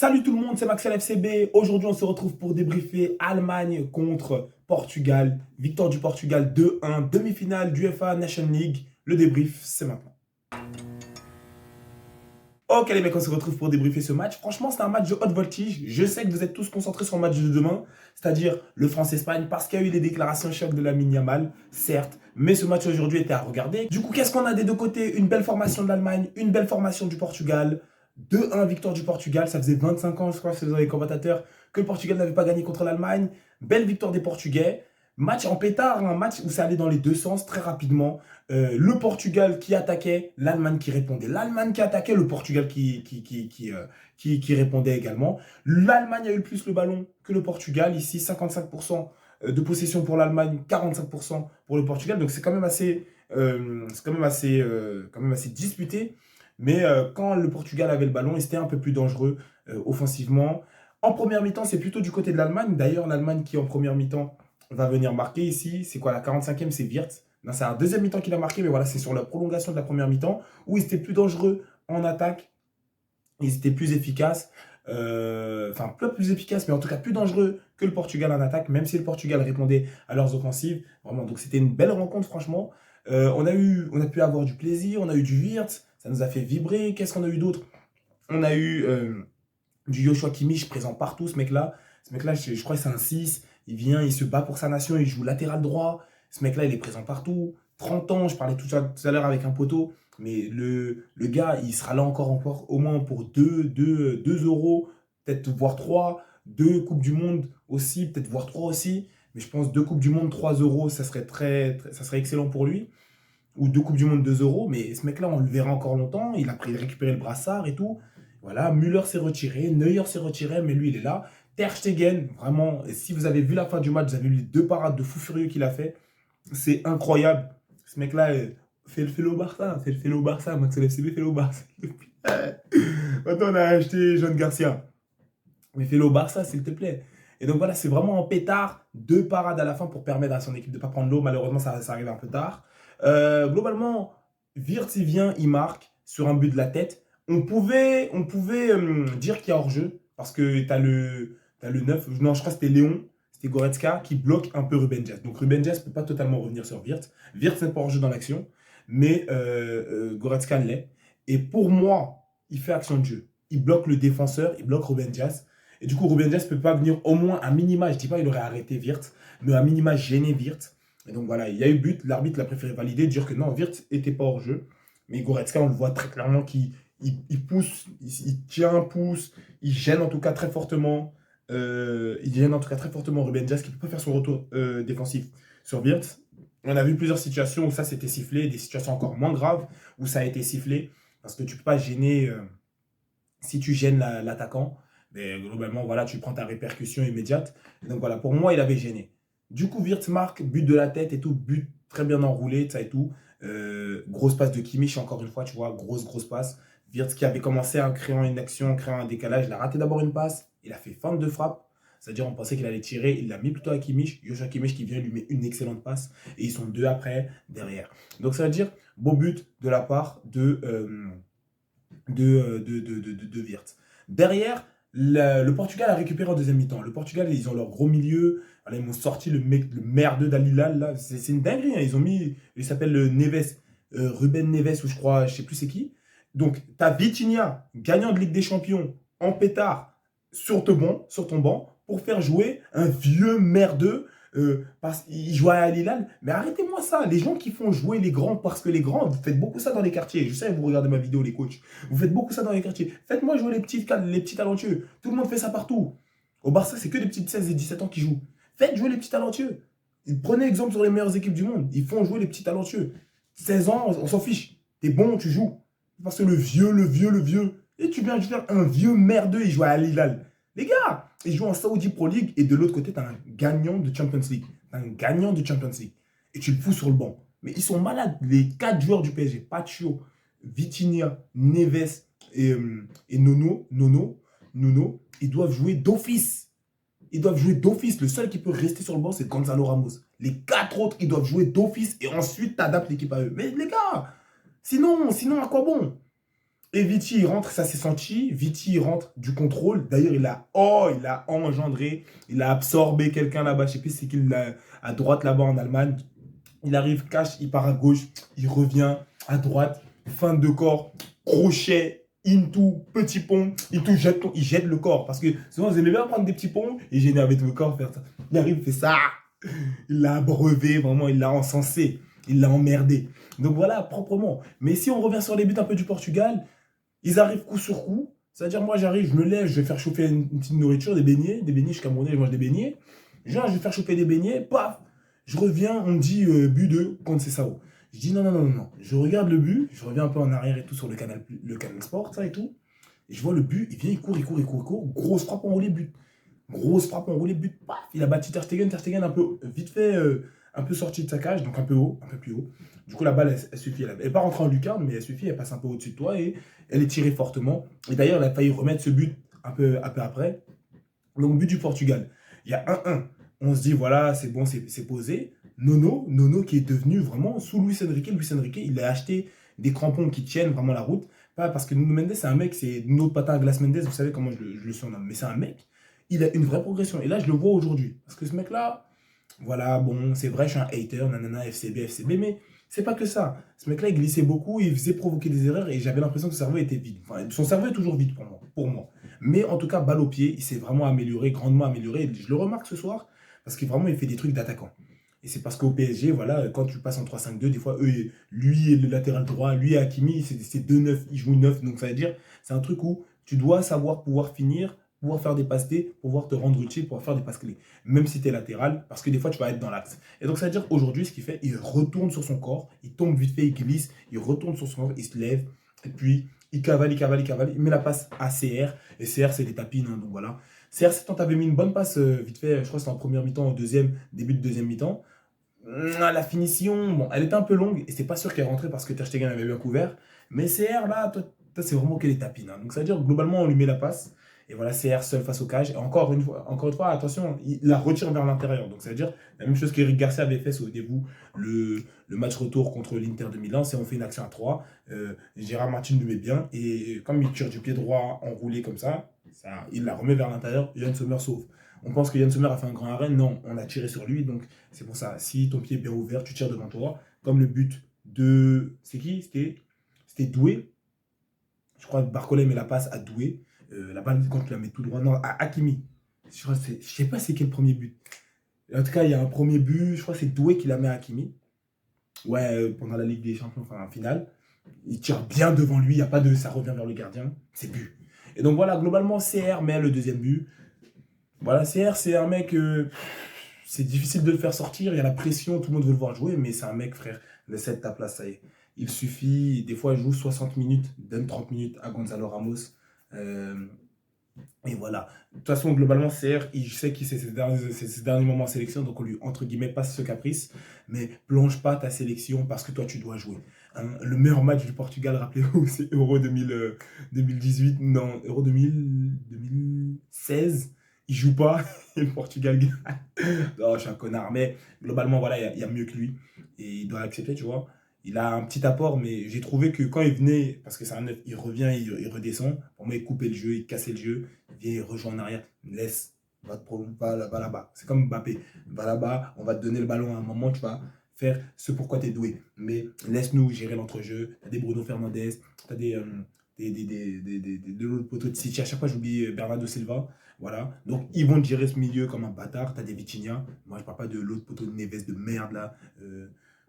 Salut tout le monde, c'est Maxel FCB. Aujourd'hui, on se retrouve pour débriefer Allemagne contre Portugal. Victoire du Portugal 2-1, demi-finale du UEFA Nation League. Le débrief, c'est maintenant. Ok les mecs, on se retrouve pour débriefer ce match. Franchement, c'est un match de haute voltige. Je sais que vous êtes tous concentrés sur le match de demain, c'est-à-dire le France-Espagne, parce qu'il y a eu les déclarations choc de Lamine Yamal, certes, mais ce match aujourd'hui était à regarder. Du coup, qu'est-ce qu'on a des deux côtés? Une belle formation de l'Allemagne, une belle formation du Portugal. 2-1 victoire du Portugal, ça faisait 25 ans, je crois, c'est dans les commentateurs, que le Portugal n'avait pas gagné contre l'Allemagne. Belle victoire des Portugais. Match en pétard, un match où ça allait dans les deux sens très rapidement. Le Portugal qui attaquait, l'Allemagne qui répondait. L'Allemagne qui attaquait, le Portugal qui répondait également. L'Allemagne a eu le plus le ballon que le Portugal. Ici, 55% de possession pour l'Allemagne, 45% pour le Portugal. Donc c'est quand même assez disputé. Mais quand le Portugal avait le ballon, il était un peu plus dangereux offensivement. En première mi-temps, c'est plutôt du côté de l'Allemagne. D'ailleurs, l'Allemagne qui en première mi-temps va venir marquer ici. C'est quoi la 45e? C'est Wirtz. C'est un deuxième mi-temps qu'il a marqué, mais voilà, c'est sur la prolongation de la première mi-temps où ils étaient plus dangereux en attaque. Ils étaient plus efficaces. Enfin, pas plus efficaces, mais en tout cas plus dangereux que le Portugal en attaque, même si le Portugal répondait à leurs offensives. Vraiment, donc c'était une belle rencontre, franchement. On a pu avoir du plaisir, on a eu du Wirtz, ça nous a fait vibrer. Qu'est-ce qu'on a eu d'autre? On a eu du Joshua Kimmich présent partout, ce mec-là. Ce mec-là, je crois que c'est un 6. Il vient, il se bat pour sa nation, il joue latéral droit. Ce mec-là, il est présent partout. 30 ans, je parlais tout à l'heure avec un poteau. Mais le gars, il sera là encore au moins pour 2 euros, peut-être voire 3. 2 Coupes du Monde aussi, peut-être voire 3 aussi. Mais je pense 2 Coupes du Monde, 3 euros, ça serait ça serait excellent pour lui. Ou 2 Coupes du Monde, 2 euros. Mais ce mec-là, on le verra encore longtemps. Il a récupéré le brassard et tout. Voilà, Müller s'est retiré, Neuer s'est retiré, mais lui, il est là. Ter Stegen, vraiment, si vous avez vu la fin du match, vous avez vu les 2 parades de fou furieux qu'il a fait. C'est incroyable. Ce mec-là, fait le Barça. Fait le Barça. Max LFCB fait le Barça. Maintenant, on a acheté Jean Garcia. Mais fais-le au Barça, s'il te plaît. Et donc voilà, c'est vraiment en pétard. 2 parades à la fin pour permettre à son équipe de ne pas prendre l'eau. Malheureusement, ça arrive un peu tard. Globalement, Wirtz, il vient, il marque sur un but de la tête. On pouvait dire qu'il y a hors-jeu. Parce que tu as le 9. Non, je crois que c'était Léon. C'était Goretzka qui bloque un peu Ruben Dias. Donc Ruben Dias ne peut pas totalement revenir sur Wirtz. Wirtz n'est pas hors-jeu dans l'action. Mais Goretzka l'est. Et pour moi, il fait action de jeu. Il bloque le défenseur, il bloque Ruben Dias. Et du coup, Ruben Dias ne peut pas venir au moins à minima, je ne dis pas qu'il aurait arrêté Wirtz, mais à minima gêner Wirtz. Et donc voilà, il y a eu but, l'arbitre l'a préféré valider, dire que non, Wirtz n'était pas hors jeu. Mais Goretzka, on le voit très clairement qu'il pousse, il tient, pousse, il gêne en tout cas très fortement. Il gêne en tout cas très fortement Ruben Dias qui ne peut pas faire son retour défensif sur Wirtz. On a vu plusieurs situations où ça s'était sifflé, des situations encore moins graves où ça a été sifflé. Parce que tu ne peux pas gêner, si tu gênes l'attaquant, mais globalement, voilà, tu prends ta répercussion immédiate. Donc voilà, pour moi, il avait gêné. Du coup, Wirtz marque, but de la tête et tout, but très bien enroulé, ça et tout. Grosse passe de Kimmich, encore une fois, tu vois, grosse passe. Wirtz qui avait commencé en créant une action, en créant un décalage, il a raté d'abord une passe, il a fait feinte de frappe. C'est-à-dire, on pensait qu'il allait tirer, il l'a mis plutôt à Kimmich. Joshua Kimmich qui vient lui met une excellente passe. Et ils sont 2 après, derrière. Donc, ça veut dire, beau but de la part de Wirtz. Derrière, le Portugal a récupéré en deuxième mi-temps. Le Portugal, ils ont leur gros milieu. Voilà, ils m'ont sorti le merdeux d'Alilal. Là, c'est une dinguerie. Hein. Ils ont mis, il s'appelle Neves, Ruben Neves, ou je crois, je sais plus c'est qui. Donc, tu as Vitinha, gagnant de Ligue des Champions, en pétard, sur ton banc, pour faire jouer un vieux merdeux. Parce qu'il jouait à Al Hilal. Mais arrêtez-moi ça. Les gens qui font jouer les grands, parce que les grands, vous faites beaucoup ça dans les quartiers. Je sais, vous regardez ma vidéo, les coachs. Vous faites beaucoup ça dans les quartiers. Faites-moi jouer les petits talentueux. Tout le monde fait ça partout. Au Barça, c'est que des petits de 16 et 17 ans qui jouent. Faites jouer les petits talentueux. Prenez exemple sur les meilleures équipes du monde. Ils font jouer les petits talentueux. 16 ans, on s'en fiche. T'es bon, tu joues. Parce que le vieux. Et tu viens de faire un vieux merdeux, il joue à Al Hilal. Les gars, ils jouent en Saudi Pro League et de l'autre côté, tu as un gagnant de Champions League. Et tu le fous sur le banc. Mais ils sont malades. Les 4 joueurs du PSG, Pacho, Vitinha, Neves et Nono, ils doivent jouer d'office. Le seul qui peut rester sur le banc, c'est Gonzalo Ramos. Les 4 autres, ils doivent jouer d'office et ensuite, tu adaptes l'équipe à eux. Mais les gars, sinon à quoi bon? Et Viti, il rentre, ça s'est senti. Viti, il rentre du contrôle. D'ailleurs, il a engendré, il a absorbé quelqu'un là-bas. Je sais plus c'est qui à droite là-bas en Allemagne. Il arrive, cache, il part à gauche, il revient à droite, fin de corps, crochet, into, petit pont, il jette le corps. Parce que souvent, vous aimez bien prendre des petits ponts et gêner avec le corps, faire ça. Il arrive, il fait ça. Il l'a abreuvé, vraiment, il l'a encensé, il l'a emmerdé. Donc voilà, proprement. Mais si on revient sur les buts un peu du Portugal, ils arrivent coup sur coup. C'est-à-dire, moi, j'arrive, je me lève, je vais faire chauffer une petite nourriture, des beignets. Des beignets, je suis camerounais, je mange des beignets. Genre, je vais faire chauffer des beignets, paf. Je reviens, on me dit but 2 contre Sessao. Je dis non, non, non, non, non. Je regarde le but, je reviens un peu en arrière et tout sur le canal Sport, ça et tout. Et je vois le but, il vient, il court, il court, il court, il court. Grosse frappe enroulée, but. Grosse frappe enroulée, but. Paf. Il a battu Ter Stegen. Ter Stegen un peu vite fait, un peu sorti de sa cage, donc un peu haut, un peu plus haut. Du coup, la balle, elle suffit. Elle n'est pas rentrée en lucarne, mais elle suffit, elle passe un peu au-dessus de toi et elle est tirée fortement. Et d'ailleurs, elle a failli remettre ce but un peu après. Donc, but du Portugal. Il y a 1-1. On se dit, voilà, c'est bon, c'est posé. Nono qui est devenu vraiment sous Luis Enrique. Luis Enrique, il a acheté des crampons qui tiennent vraiment la route. Pas parce que Nuno Mendes, c'est un mec, c'est notre patin à Glass Mendes, vous savez comment je le surnomme. Mais c'est un mec, il a une vraie progression. Et là, je le vois aujourd'hui. Parce que ce mec-là, voilà, bon, c'est vrai, je suis un hater, nanana, FCB, mais c'est pas que ça. Ce mec-là, il glissait beaucoup, il faisait provoquer des erreurs et j'avais l'impression que son cerveau était vide. Enfin, son cerveau est toujours vide pour moi. Mais en tout cas, balle au pied, il s'est vraiment amélioré, grandement amélioré. Et je le remarque ce soir parce que vraiment, il fait des trucs d'attaquant. Et c'est parce qu'au PSG, voilà, quand tu passes en 3-5-2, des fois, lui et le latéral droit, lui et Hakimi, c'est 2-9, ils jouent 9. Donc ça veut dire, c'est un truc où tu dois savoir pouvoir finir, pouvoir faire des passes D, pouvoir te rendre utile, pouvoir faire des passes clés. Même si tu es latéral, parce que des fois, tu vas être dans l'axe. Et donc ça veut dire aujourd'hui, ce qu'il fait, il retourne sur son corps, il tombe vite fait, il glisse, il retourne sur son corps, il se lève, et puis il cavale, il met la passe à CR, et CR, c'est des tapines, hein, donc voilà. CR, c'est quand tu avais mis une bonne passe vite fait, je crois que c'était en première mi-temps, au deuxième, début de deuxième mi-temps. La finition, bon, elle était un peu longue et c'est pas sûr qu'elle rentrait parce que Ter Stegen avait bien couvert. Mais CR, là, toi, c'est vraiment que les tapines, hein. Donc ça veut dire globalement, on lui met la passe. Et voilà, CR seul face au cage. Et encore une fois, attention, il la retire vers l'intérieur. Donc ça veut dire la même chose qu'Eric Garcia avait fait au début, le match retour contre l'Inter de Milan. C'est on fait une action à 3. Gérard Martin le met bien. Et comme il tire du pied droit enroulé comme ça, il la remet vers l'intérieur. Yann Sommer sauve. On pense que Yann Sommer a fait un grand arrêt. Non, on a tiré sur lui. Donc c'est pour ça. Si ton pied est bien ouvert, tu tires devant toi. Comme le but de. C'est qui? C'était Doué. Je crois que Barcolet met la passe à Doué. La balle, quand tu la mets tout droit, non, à Hakimi. Je ne sais pas c'est quel premier but. En tout cas, il y a un premier but, je crois que c'est Doué qui la met à Hakimi. Ouais, pendant la Ligue des Champions, enfin, en finale. Il tire bien devant lui, il n'y a pas de ça revient vers le gardien. C'est but. Et donc voilà, globalement, CR met le deuxième but. Voilà, CR, c'est un mec, c'est difficile de le faire sortir, il y a la pression, tout le monde veut le voir jouer, mais c'est un mec, frère, laisse ta place, ça y est. Il suffit, des fois, il joue 60 minutes, donne 30 minutes à Gonzalo Ramos. Euh, et voilà. De toute façon, globalement, CR, il sait qu'il c'est ses derniers moments en sélection, donc on lui, entre guillemets, passe ce caprice, mais plonge pas ta sélection parce que toi, tu dois jouer. Hein, le meilleur match du Portugal, rappelez-vous, c'est Euro 2018, non, Euro 2016. Il joue pas et le Portugal gagne. Non, je suis un connard, mais globalement, voilà, il y a mieux que lui et il doit l'accepter, tu vois. Il a un petit apport, mais j'ai trouvé que quand il venait, parce que c'est un neuf, il revient, il redescend. Pour moi, il coupait le jeu, il cassait le jeu, il vient, il rejoint en arrière, laisse, va là-bas. C'est comme Mbappé. Va là-bas, on va te donner le ballon à un moment, tu vas faire ce pourquoi tu es doué. Mais laisse-nous gérer l'entrejeu. Tu as des Bruno Fernandes, tu as de l'autre poteau de City. À chaque fois, j'oublie Bernardo Silva. Voilà. Donc, ils vont te gérer ce milieu comme un bâtard. Tu as des Vitinha. Moi, je parle pas de l'autre poteau de Neves de merde là.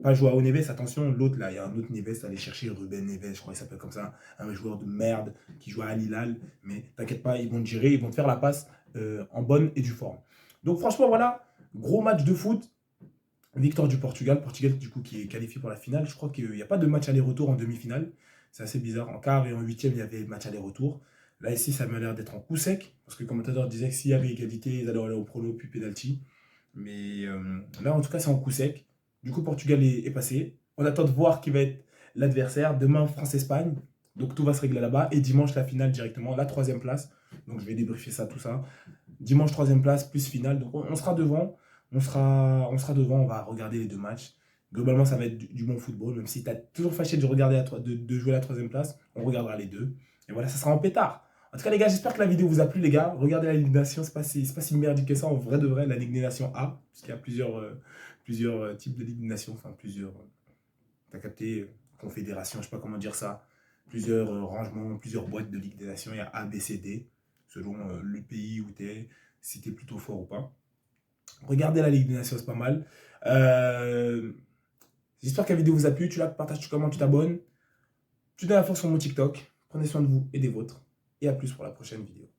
Pas Joao Neves, attention, l'autre là, il y a un autre Neves, allez chercher Ruben Neves, je crois qu'il s'appelle comme ça, un joueur de merde qui joue à Al Hilal, mais t'inquiète pas, ils vont te gérer, ils vont te faire la passe en bonne et due forme. Donc franchement, voilà, gros match de foot, victoire du Portugal du coup qui est qualifié pour la finale. Je crois qu'il n'y a pas de match aller-retour en demi-finale, c'est assez bizarre. En quart et en huitième, il y avait match aller-retour. Là ici, ça m'a l'air d'être en coup sec, parce que le commentateur disait que s'il y avait égalité, ils allaient aller au prono puis penalty. Mais là, en tout cas, c'est en coup sec. Du coup, Portugal est passé. On attend de voir qui va être l'adversaire. Demain, France-Espagne. Donc tout va se régler là-bas. Et dimanche, la finale directement, la troisième place. Donc je vais débriefer ça, tout ça. Dimanche, troisième place, plus finale. Donc on sera devant. On sera devant, on va regarder les deux matchs. Globalement, ça va être du bon football. Même si tu as toujours fâché de, regarder de jouer la troisième place, on regardera les deux. Et voilà, ça sera en pétard. En tout cas, les gars, j'espère que la vidéo vous a plu, les gars. Regardez la Ligue des Nations, c'est pas si merdique que ça, en vrai de vrai, la Ligue des Nations A, puisqu'il y a plusieurs types de Ligue des Nations, enfin plusieurs, t'as capté, confédération, je sais pas comment dire ça, plusieurs rangements, plusieurs boîtes de Ligue des Nations, il y a A, B, C, D, selon le pays où tu es, si tu es plutôt fort ou pas. Regardez la Ligue des Nations, c'est pas mal. J'espère que la vidéo vous a plu, tu likes, partages, tu commentes, tu t'abonnes. Tu donnes la force sur mon TikTok. Prenez soin de vous et des vôtres. Et à plus pour la prochaine vidéo.